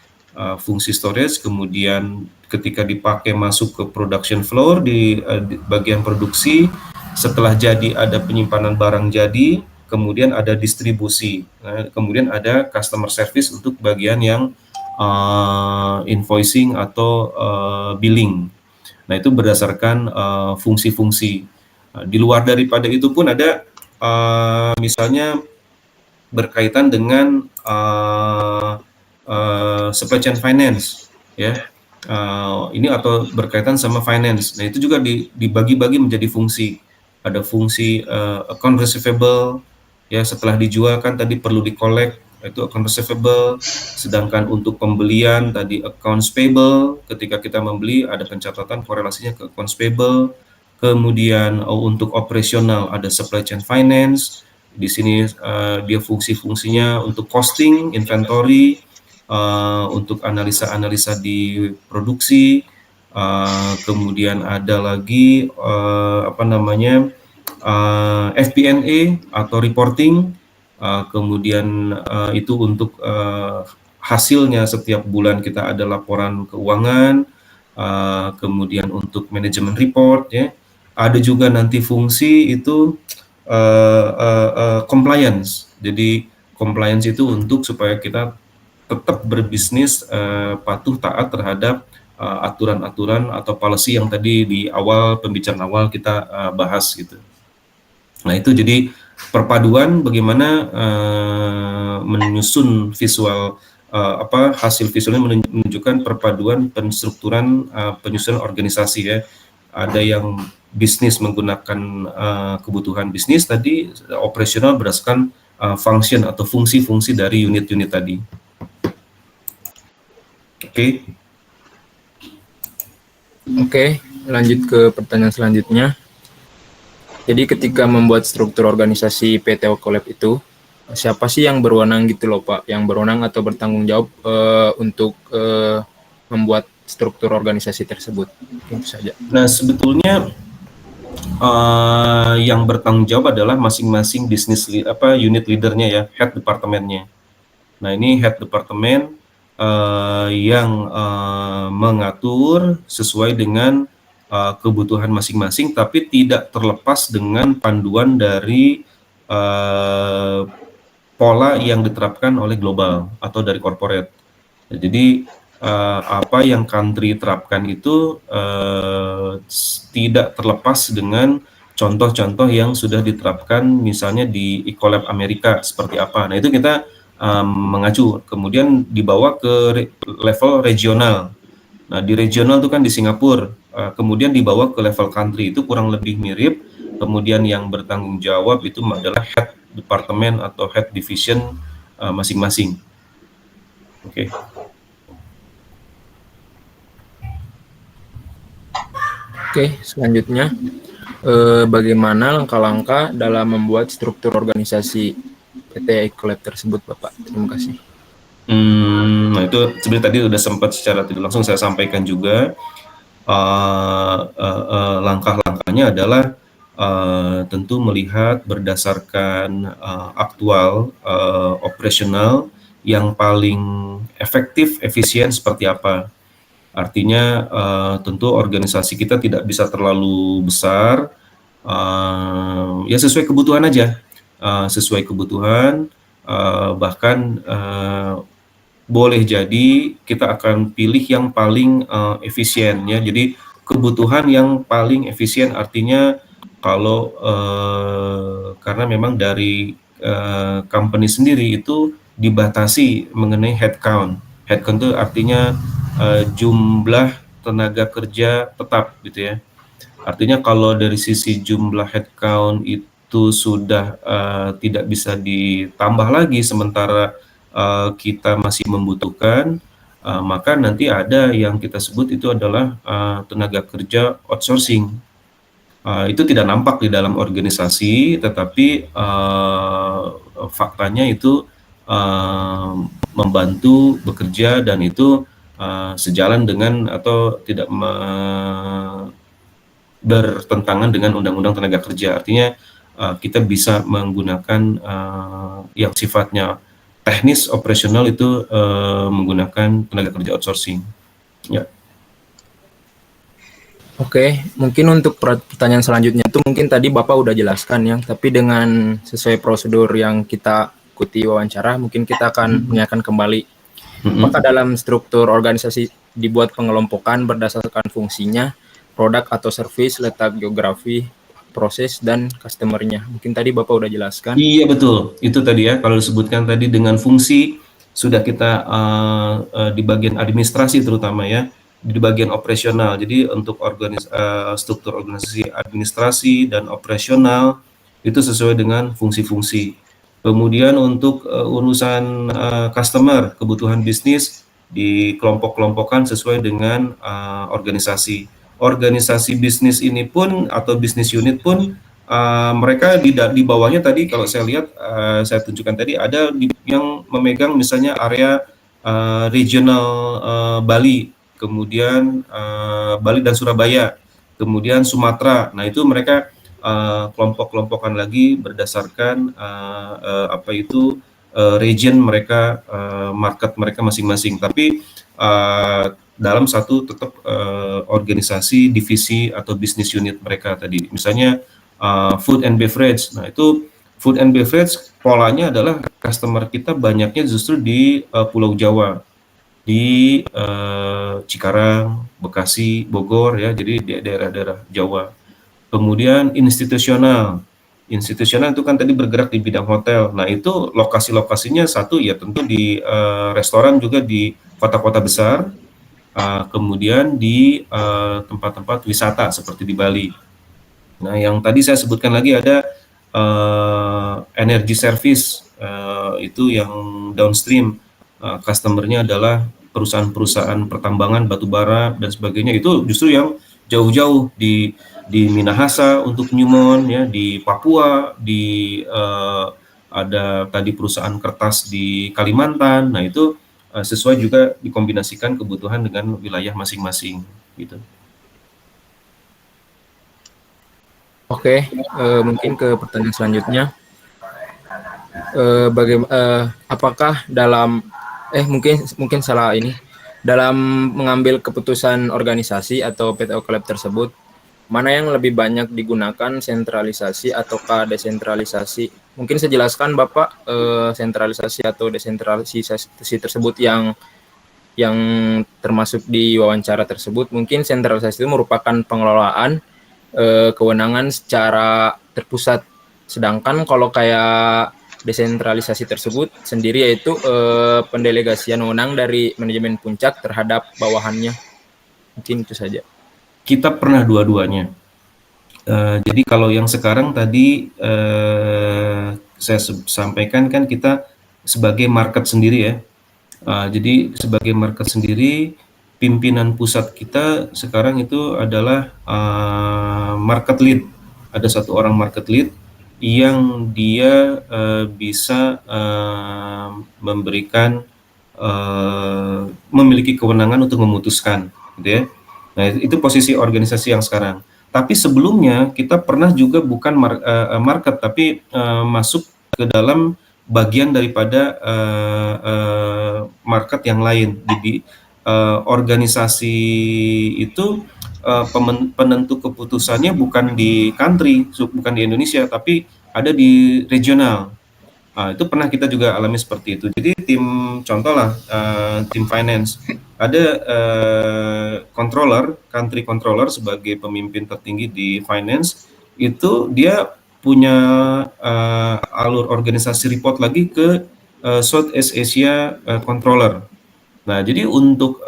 fungsi storage, kemudian ketika dipakai masuk ke production floor di bagian produksi, setelah jadi ada penyimpanan barang jadi, kemudian ada distribusi, kemudian ada customer service untuk bagian yang invoicing atau billing. Nah itu berdasarkan fungsi-fungsi. Di luar daripada itu pun ada misalnya berkaitan dengan supply chain finance, ya. Ini atau berkaitan sama finance. Nah, itu juga dibagi-bagi menjadi fungsi. Ada fungsi account receivable, ya, setelah dijual kan tadi perlu di-collect, itu account receivable. Sedangkan untuk pembelian tadi accounts payable, ketika kita membeli ada pencatatan korelasinya ke accounts payable. Kemudian untuk operasional ada supply chain finance. Di sini dia fungsi-fungsinya untuk costing, inventory, untuk analisa-analisa di produksi, kemudian ada lagi FP&A atau reporting, kemudian itu untuk hasilnya setiap bulan kita ada laporan keuangan, kemudian untuk manajemen report, ya. Ada juga nanti fungsi itu compliance. Jadi compliance itu untuk supaya kita tetap berbisnis patuh taat terhadap aturan-aturan atau policy yang tadi di awal pembicaraan awal kita bahas gitu. Nah, itu jadi perpaduan bagaimana menyusun visual hasil visualnya menunjukkan perpaduan penstrukturan penyusunan organisasi, ya. Ada yang bisnis menggunakan kebutuhan bisnis tadi, operasional berdasarkan function atau fungsi-fungsi dari unit-unit tadi. Oke, lanjut ke pertanyaan selanjutnya. Jadi ketika membuat struktur organisasi PT Ecolab itu, siapa sih yang berwenang gitu loh Pak? Yang berwenang atau bertanggung jawab untuk membuat struktur organisasi tersebut? Mungkin saja. Nah, sebetulnya yang bertanggung jawab adalah masing-masing unit leadernya, ya, head departemennya. Nah, ini head departemen yang mengatur sesuai dengan kebutuhan masing-masing, tapi tidak terlepas dengan panduan dari pola yang diterapkan oleh global atau dari corporate. Jadi apa yang country terapkan itu tidak terlepas dengan contoh-contoh yang sudah diterapkan misalnya di Ecolab Amerika seperti apa. Nah, itu kita mengacu, kemudian dibawa ke level regional. Nah, di regional itu kan di Singapura, kemudian dibawa ke level country, itu kurang lebih mirip. Kemudian yang bertanggung jawab itu adalah head departemen atau head division masing-masing. Oke, selanjutnya bagaimana langkah-langkah dalam membuat struktur organisasi PT Ecolab tersebut, Bapak? Terima kasih. Nah, itu sebenarnya tadi sudah sempat secara tidak langsung saya sampaikan juga. Langkah-langkahnya adalah tentu melihat berdasarkan aktual operasional yang paling efektif, efisien seperti apa. Artinya tentu organisasi kita tidak bisa terlalu besar, ya sesuai kebutuhan aja, sesuai kebutuhan, bahkan boleh jadi kita akan pilih yang paling efisien, ya. Jadi kebutuhan yang paling efisien artinya kalau karena memang dari company sendiri itu dibatasi mengenai headcount. Headcount itu artinya jumlah tenaga kerja tetap gitu, ya. Artinya kalau dari sisi jumlah headcount itu sudah tidak bisa ditambah lagi sementara kita masih membutuhkan, maka nanti ada yang kita sebut itu adalah tenaga kerja outsourcing. Itu tidak nampak di dalam organisasi, tetapi faktanya itu membantu bekerja dan itu sejalan dengan atau tidak bertentangan dengan Undang-Undang Tenaga Kerja. Artinya kita bisa menggunakan yang sifatnya teknis operasional itu menggunakan tenaga kerja outsourcing. Ya. Oke, mungkin untuk pertanyaan selanjutnya itu mungkin tadi Bapak udah jelaskan, ya, tapi dengan sesuai prosedur yang kita ikuti wawancara, mungkin kita akan mengingatkan kembali. Apakah dalam struktur organisasi dibuat pengelompokan berdasarkan fungsinya, produk atau service, letak geografi, proses dan customer-nya. Mungkin tadi Bapak udah jelaskan. Iya betul, itu tadi ya kalau disebutkan tadi dengan fungsi sudah kita di bagian administrasi terutama ya, di bagian operasional. Jadi untuk struktur organisasi administrasi dan operasional itu sesuai dengan fungsi-fungsi. Kemudian untuk urusan customer, kebutuhan bisnis dikelompok-kelompokkan sesuai dengan organisasi. Organisasi bisnis ini pun atau bisnis unit pun mereka di bawahnya tadi kalau saya lihat saya tunjukkan tadi ada yang memegang misalnya area regional Bali, kemudian Bali dan Surabaya, kemudian Sumatera. Nah itu mereka kelompok-kelompokan lagi berdasarkan apa itu region mereka, market mereka masing-masing. Tapi dalam satu tetap organisasi, divisi atau bisnis unit mereka tadi. Misalnya food and beverage. Nah, itu food and beverage polanya adalah customer kita banyaknya justru di Pulau Jawa, di Cikarang, Bekasi, Bogor ya. Jadi di daerah-daerah Jawa. Kemudian institusional. Institusional itu kan tadi bergerak di bidang hotel. Nah, itu lokasi-lokasinya satu ya tentu di restoran juga di kota-kota besar. Kemudian di tempat-tempat wisata seperti di Bali. Nah, yang tadi saya sebutkan lagi ada energy service, itu yang downstream, customer-nya adalah perusahaan-perusahaan pertambangan batu bara dan sebagainya. Itu justru yang jauh-jauh di Minahasa untuk Newmont ya, di Papua, di ada tadi perusahaan kertas di Kalimantan. Nah, itu sesuai juga dikombinasikan kebutuhan dengan wilayah masing-masing gitu. Oke, mungkin ke pertanyaan selanjutnya. Apakah dalam mungkin salah ini dalam mengambil keputusan organisasi atau PT Okolab tersebut, mana yang lebih banyak digunakan sentralisasi ataukah desentralisasi? Mungkin saya jelaskan Bapak, sentralisasi atau desentralisasi tersebut yang termasuk di wawancara tersebut. Mungkin sentralisasi itu merupakan pengelolaan kewenangan secara terpusat, sedangkan kalau kayak desentralisasi tersebut sendiri yaitu pendelegasian wewenang dari manajemen puncak terhadap bawahannya. Mungkin itu saja. Kita pernah dua-duanya. Jadi kalau yang sekarang tadi saya sampaikan kan kita sebagai market sendiri ya. Jadi sebagai market sendiri, pimpinan pusat kita sekarang itu adalah market lead. Ada satu orang market lead yang dia bisa memberikan memiliki kewenangan untuk memutuskan, gitu ya. Nah, itu posisi organisasi yang sekarang. Tapi sebelumnya kita pernah juga bukan market, tapi masuk ke dalam bagian daripada market yang lain. Jadi organisasi itu penentu keputusannya bukan di country, bukan di Indonesia, tapi ada di regional. Itu pernah kita juga alami seperti itu. Jadi tim contoh lah, tim finance, ada controller, country controller sebagai pemimpin tertinggi di finance, itu dia punya alur organisasi report lagi ke Southeast Asia controller. Nah, jadi untuk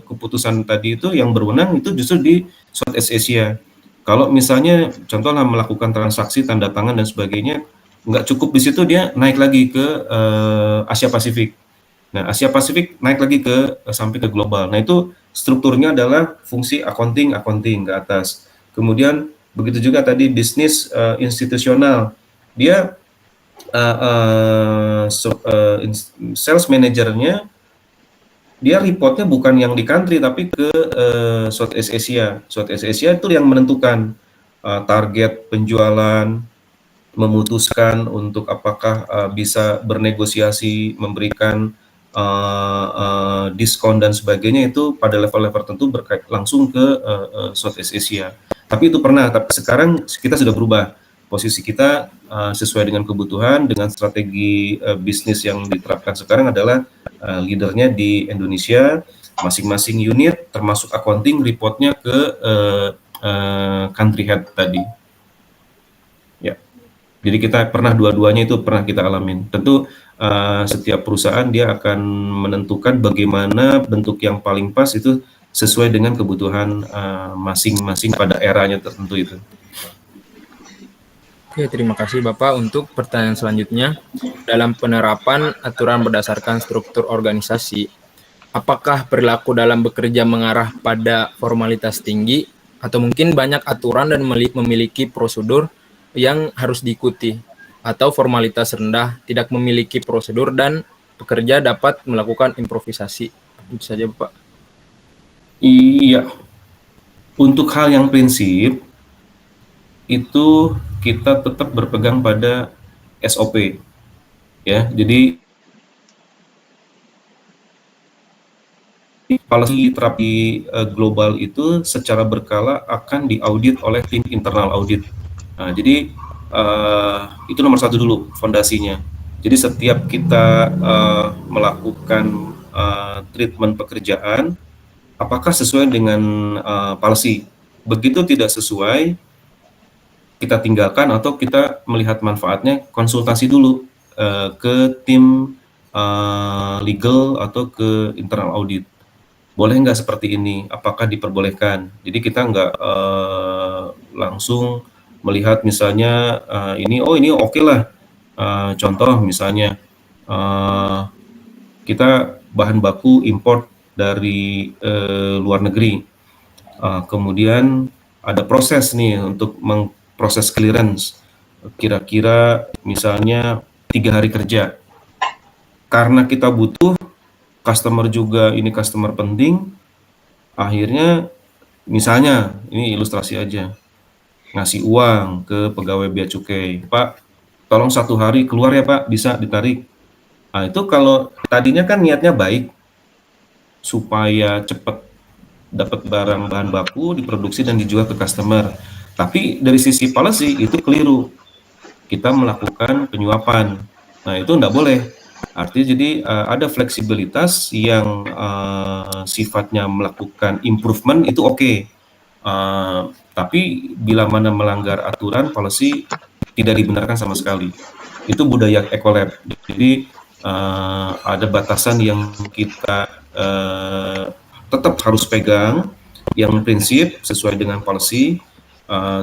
keputusan tadi itu yang berwenang itu justru di Southeast Asia. Kalau misalnya contohnya melakukan transaksi tanda tangan dan sebagainya, nggak cukup di situ, dia naik lagi ke Asia Pasifik. Nah, Asia Pasifik naik lagi ke sampai ke global. Nah, itu strukturnya adalah fungsi accounting ke atas. Kemudian begitu juga tadi bisnis institusional, dia sales manajernya dia reportnya bukan yang di country tapi ke Southeast Asia. Southeast Asia itu yang menentukan target penjualan, memutuskan untuk apakah bisa bernegosiasi, memberikan diskon dan sebagainya, itu pada level-level tertentu berkait langsung ke Southeast Asia. Tapi itu pernah, tapi sekarang kita sudah berubah. Posisi kita sesuai dengan kebutuhan, dengan strategi bisnis yang diterapkan sekarang adalah leadernya di Indonesia, masing-masing unit termasuk accounting reportnya ke country head tadi. Ya, jadi kita pernah dua-duanya itu pernah kita alamin. Tentu setiap perusahaan dia akan menentukan bagaimana bentuk yang paling pas itu sesuai dengan kebutuhan masing-masing pada eranya tertentu itu. Oke, terima kasih Bapak. Untuk pertanyaan selanjutnya, dalam penerapan aturan berdasarkan struktur organisasi, apakah perilaku dalam bekerja mengarah pada formalitas tinggi atau mungkin banyak aturan dan memiliki prosedur yang harus diikuti, atau formalitas rendah, tidak memiliki prosedur dan pekerja dapat melakukan improvisasi? Itu saja Bapak. Iya, untuk hal yang prinsip itu kita tetap berpegang pada SOP, ya. Jadi policy terapi global itu secara berkala akan diaudit oleh tim internal audit. Nah, jadi itu nomor satu dulu fondasinya. Jadi setiap kita melakukan treatment pekerjaan, apakah sesuai dengan policy? Begitu tidak sesuai, kita tinggalkan atau kita melihat manfaatnya, konsultasi dulu ke tim legal atau ke internal audit. Boleh nggak seperti ini? Apakah diperbolehkan? Jadi kita nggak langsung melihat misalnya ini oke lah. Contoh misalnya kita bahan baku import dari luar negeri. Kemudian ada proses nih untuk proses clearance, kira-kira misalnya 3 hari kerja. Karena kita butuh, customer juga ini customer penting, akhirnya misalnya, ini ilustrasi aja, ngasih uang ke pegawai bea cukai, Pak, tolong 1 hari keluar ya Pak, bisa ditarik. Nah itu kalau tadinya kan niatnya baik, supaya cepat dapat barang bahan baku, diproduksi dan dijual ke customer. Tapi dari sisi policy itu keliru. Kita melakukan penyuapan. Nah, itu enggak boleh. Artinya jadi ada fleksibilitas yang sifatnya melakukan improvement itu oke. Tapi bila mana melanggar aturan policy tidak dibenarkan sama sekali. Itu budaya ecolab. Jadi ada batasan yang kita tetap harus pegang, yang prinsip sesuai dengan policy.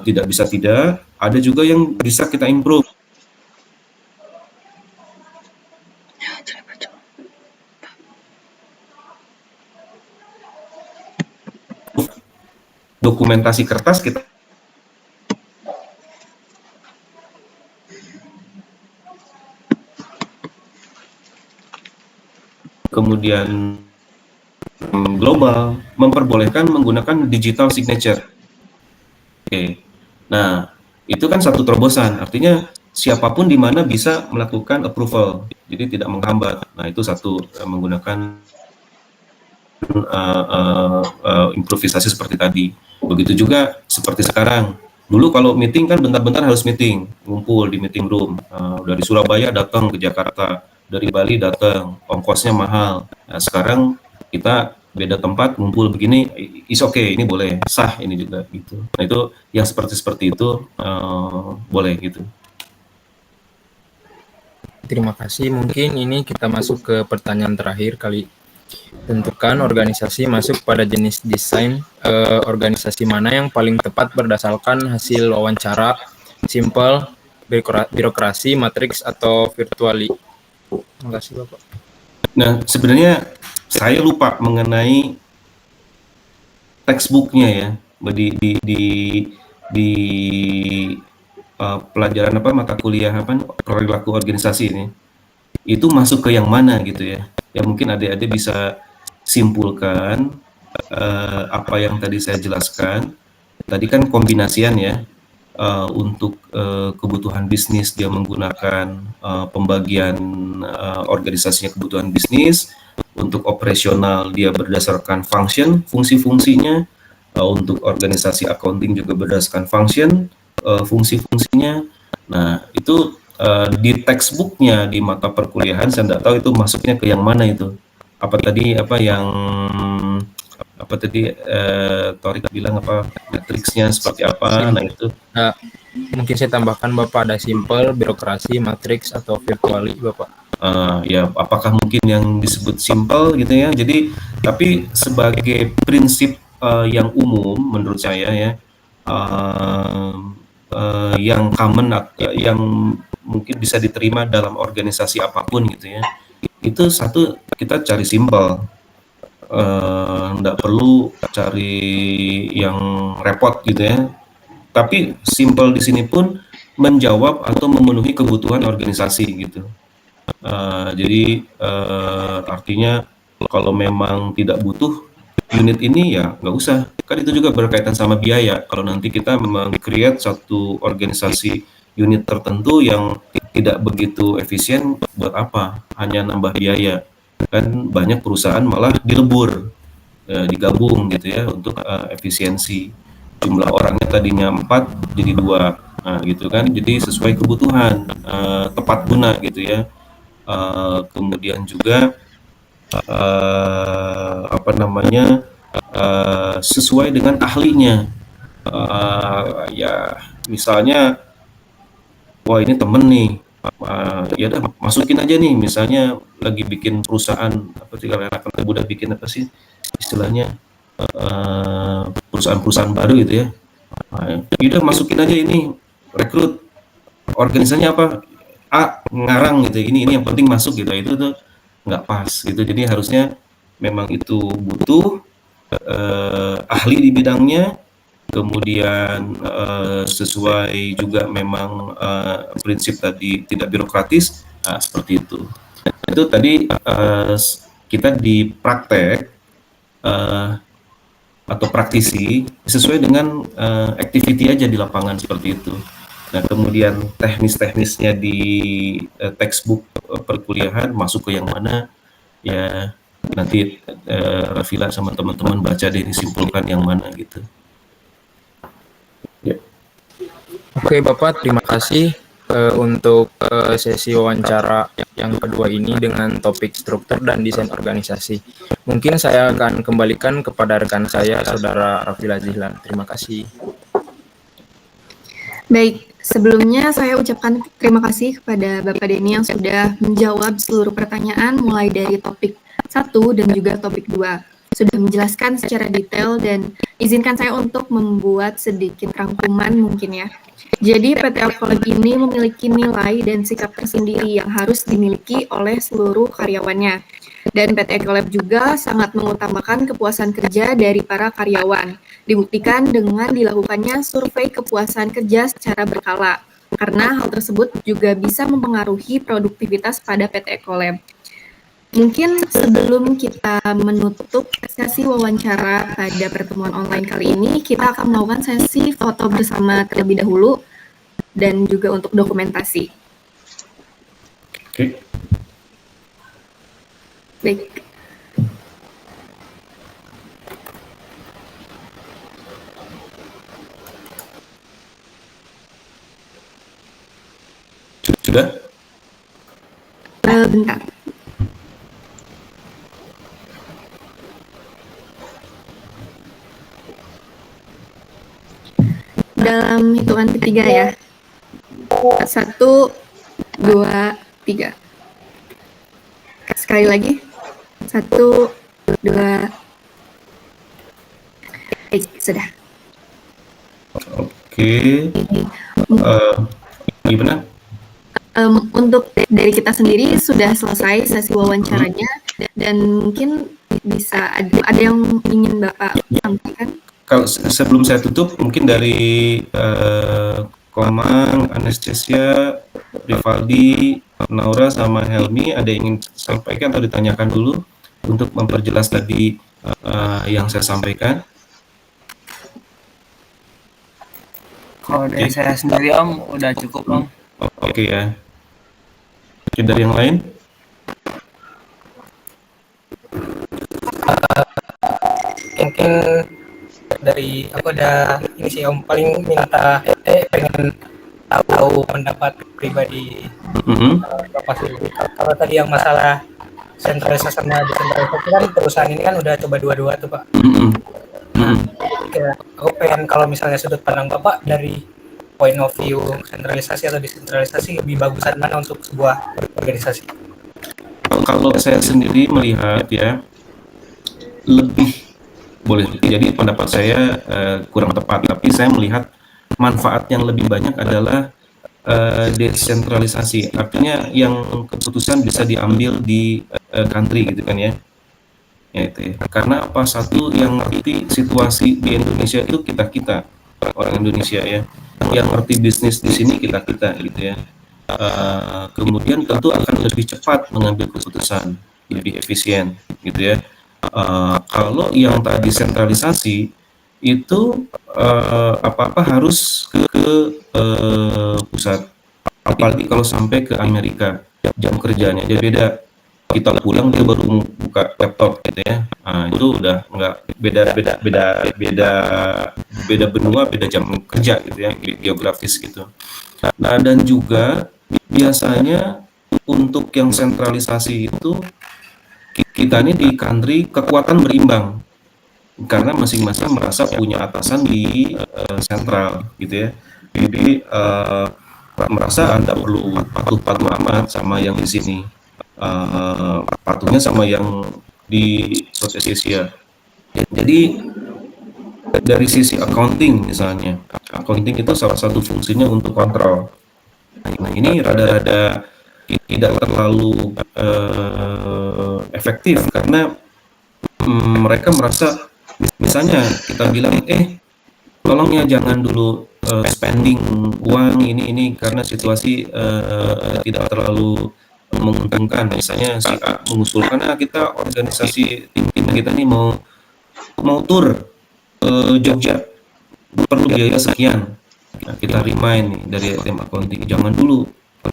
Tidak bisa tidak, ada juga yang bisa kita improve. Dokumentasi kertas kita kemudian global memperbolehkan menggunakan digital signature. Oke. Nah, itu kan satu terobosan. Artinya siapapun di mana bisa melakukan approval. Jadi tidak menghambat. Nah, itu satu menggunakan improvisasi seperti tadi. Begitu juga seperti sekarang. Dulu kalau meeting kan bentar-bentar harus meeting, ngumpul di meeting room. Dari Surabaya datang ke Jakarta, dari Bali datang, ongkosnya mahal. Nah, sekarang kita beda tempat ngumpul begini, is okay, ini boleh, sah ini juga gitu. Nah itu yang seperti itu boleh gitu. Terima kasih. Mungkin ini kita masuk ke pertanyaan terakhir kali. Tentukan organisasi masuk pada jenis desain organisasi mana yang paling tepat berdasarkan hasil wawancara, simple, birokrasi, matriks, atau virtually. Terima kasih Bapak. Nah sebenarnya saya lupa mengenai textbooknya ya di pelajaran apa mata kuliah apa perilaku organisasi ini itu masuk ke yang mana gitu ya. Ya mungkin adik-adik bisa simpulkan apa yang tadi saya jelaskan. Tadi kan kombinasian ya, untuk kebutuhan bisnis dia menggunakan pembagian organisasinya kebutuhan bisnis, untuk operasional dia berdasarkan function, fungsi-fungsinya, untuk organisasi accounting juga berdasarkan function, fungsi-fungsinya. Nah itu di textbooknya di mata perkuliahan saya tidak tahu itu masuknya ke yang mana itu. apa tadi apa yang apa tadi Torik bilang apa matriksnya seperti apa. Nah itu Nah, mungkin saya tambahkan Bapak ada simple, birokrasi, matriks atau virtuali Bapak. ya apakah mungkin yang disebut simple gitu ya. Jadi tapi sebagai prinsip yang umum menurut saya ya, yang common yang mungkin bisa diterima dalam organisasi apapun gitu ya. Itu satu, kita cari simple. Nggak perlu cari yang repot gitu ya. Tapi simple di sini pun menjawab atau memenuhi kebutuhan organisasi gitu. Jadi artinya kalau memang tidak butuh unit ini ya nggak usah. Kan itu juga berkaitan sama biaya. Kalau nanti kita memang create satu organisasi unit tertentu yang tidak begitu efisien, buat apa? Hanya nambah biaya. Kan banyak perusahaan malah dilebur, digabung gitu ya untuk efisiensi. Jumlah orangnya tadinya 4 jadi 2, nah gitu kan. Jadi sesuai kebutuhan, tepat guna gitu ya. Kemudian juga apa namanya, sesuai dengan ahlinya. Ya misalnya, wah ini temen nih, ya udah masukin aja nih, misalnya lagi bikin perusahaan apa sih, kalau anak udah bikin apa sih istilahnya, perusahaan-perusahaan baru gitu ya. Ya udah masukin aja ini, rekrut, organisasinya apa, ngarang gitu, ini yang penting masuk gitu. Itu tuh nggak pas gitu. Jadi harusnya memang itu butuh ahli di bidangnya, kemudian sesuai juga memang prinsip tadi, tidak birokratis, seperti itu. Itu tadi kita di praktek atau praktisi sesuai dengan activity aja di lapangan seperti itu. Nah kemudian teknis-teknisnya di textbook perkuliahan masuk ke yang mana ya, nanti Rafila sama teman-teman baca deh, disimpulkan yang mana gitu. Ya. Oke Bapak, terima kasih untuk sesi wawancara yang kedua ini dengan topik struktur dan desain organisasi. Mungkin saya akan kembalikan kepada rekan saya, Saudara Rafila Zihlan. Terima kasih. Baik, sebelumnya saya ucapkan terima kasih kepada Bapak Denny yang sudah menjawab seluruh pertanyaan mulai dari topik 1 dan juga topik 2. Sudah menjelaskan secara detail dan izinkan saya untuk membuat sedikit rangkuman mungkin ya. Jadi PT Ecolab ini memiliki nilai dan sikap tersendiri yang harus dimiliki oleh seluruh karyawannya. Dan PT Ecolab juga sangat mengutamakan kepuasan kerja dari para karyawan. Dibuktikan dengan dilakukannya survei kepuasan kerja secara berkala. Karena hal tersebut juga bisa mempengaruhi produktivitas pada PT Ecolab. Mungkin sebelum kita menutup sesi wawancara pada pertemuan online kali ini, kita akan melakukan sesi foto bersama terlebih dahulu dan juga untuk dokumentasi. Oke. Baik. Sudah? Bentar. Dalam hitungan ketiga ya. 1, 2, 3. Sekali lagi. 1, 2. Baik, sudah. Oke. Gimana? Untuk dari kita sendiri sudah selesai sesi wawancaranya dan mungkin bisa ada yang ingin Bapak sampaikan? Kalau sebelum saya tutup, mungkin dari Komang, Anastasia, Rivaldi, Naura, sama Helmi, ada yang ingin sampaikan atau ditanyakan dulu untuk memperjelas tadi yang saya sampaikan? Kalau dari saya sendiri Om, udah cukup Om. Oke ya. Oke, dari yang lain? Mungkin dari aku ada ini sih Om, paling minta pengen tahu pendapat pribadi Bapak sendiri. Kalau tadi yang masalah sentralisasi sama desentralisasi kan perusahaan ini kan udah coba dua-dua tuh Pak. Mhm. Mhm. Kayak aku pengen kalau misalnya sudut pandang Bapak dari point of view sentralisasi atau desentralisasi lebih bagusan mana untuk sebuah organisasi? Kalau saya sendiri melihat ya, lebih boleh jadi pendapat saya kurang tepat, tapi saya melihat manfaat yang lebih banyak adalah desentralisasi. Artinya yang keputusan bisa diambil di country gitu kan ya. Ya itu ya. Karena apa, satu yang ngerti situasi di Indonesia itu kita orang Indonesia ya. Yang ngerti bisnis di sini kita gitu ya. Kemudian tentu akan lebih cepat mengambil keputusan, lebih efisien gitu ya. Kalau yang tadi sentralisasi itu apa-apa harus ke pusat, apalagi kalau sampai ke Amerika, jam kerjanya aja beda. Kita pulang dia baru buka laptop gitu ya. Itu udah nggak beda benua, beda jam kerja gitu ya, geografis gitu. Nah, dan juga biasanya untuk yang sentralisasi itu kita ini di country kekuatan berimbang karena masing-masing merasa punya atasan di sentral gitu ya. Jadi merasa Anda perlu patuh amat sama yang di sini. Patuhnya sama yang di Southeast Asia. Jadi dari sisi accounting misalnya, accounting itu salah satu fungsinya untuk kontrol. Nah ini rada-rada tidak terlalu efektif karena mereka merasa, misalnya kita bilang tolong ya jangan dulu spending uang ini karena situasi tidak terlalu menguntungkan. Misalnya si A mengusulkan kita organisasi tim kita nih mau tur ke Jogja, perlu biaya sekian. Nah, kita remind nih dari tim accounting, jangan dulu,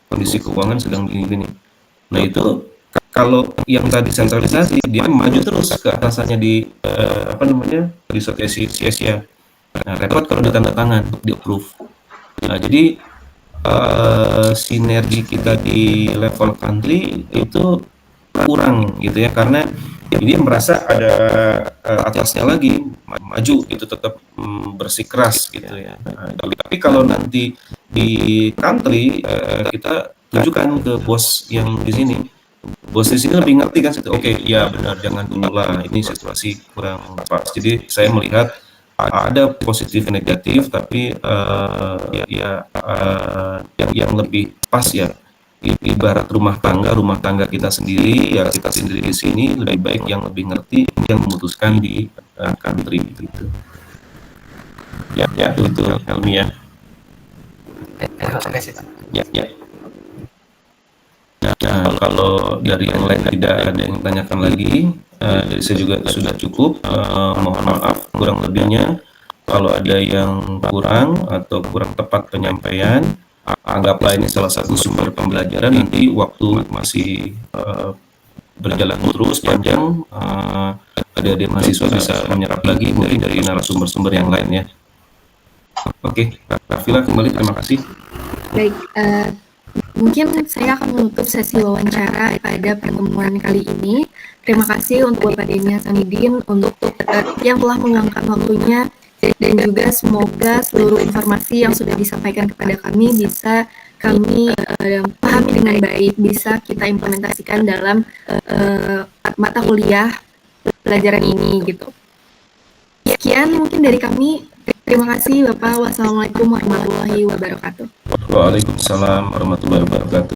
kondisi keuangan sedang gini. Nah itu kalau yang tadi sentralisasi dia maju terus ke atasannya di di Southeast Asia. Nah, repot kalau ditanda tangan untuk di approve. Nah jadi sinergi kita di level country itu kurang gitu ya, karena dia merasa ada atasnya lagi maju gitu, tetap bersikeras gitu ya. Tapi kalau nanti di country kita tunjukkan ke bos yang di sini, bos di sini lebih ngerti kan, oke ya benar, jangan dulu lah, ini situasi kurang pas. Jadi saya melihat ada positif negatif, tapi yang lebih pas ya, ibarat rumah tangga kita sendiri ya, kita sendiri di sini lebih baik yang lebih ngerti yang memutuskan di country gitu. Ya itu Helmi ya. Ya. Nah, kalau dari yang lain tidak ada yang tanyakan lagi, dari saya juga sudah cukup. Mohon maaf kurang lebihnya. Kalau ada yang kurang atau kurang tepat penyampaian, anggaplah ini salah satu sumber pembelajaran. Nanti waktu masih berjalan terus panjang, adik-adik mahasiswa bisa menyerap lagi mungkin dari narasumber-sumber yang lain ya. Oke, Rafila kembali, terima kasih. Baik, mungkin saya akan menutup sesi wawancara pada pertemuan kali ini. Terima kasih untuk Bapak Denny Hasanuddin untuk yang telah meluangkan waktunya, dan juga semoga seluruh informasi yang sudah disampaikan kepada kami bisa kami pahami dengan baik, bisa kita implementasikan dalam mata kuliah pelajaran ini gitu. Sekian mungkin dari kami. Terima kasih Bapak. Wassalamualaikum warahmatullahi wabarakatuh. Waalaikumsalam warahmatullahi wabarakatuh.